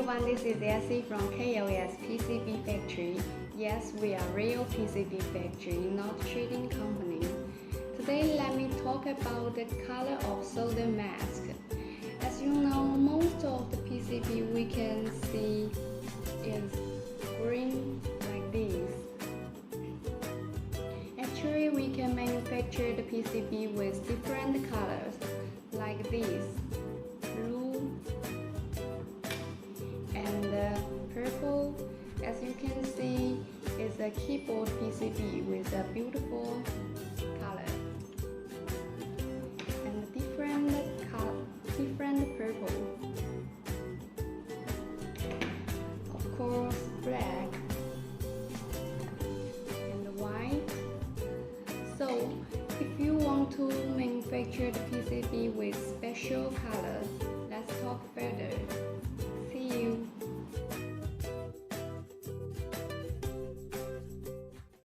everyone, this is Essie from KOS PCB Factory. Yes, we are real PCB factory, not trading company. Today let me talk about the color of solder mask. As you know, most of the PCB we can see is green like this. Actually, we can manufacture the PCB with different colors like this, blue and purple. As you can see, is a keyboard PCB with a beautiful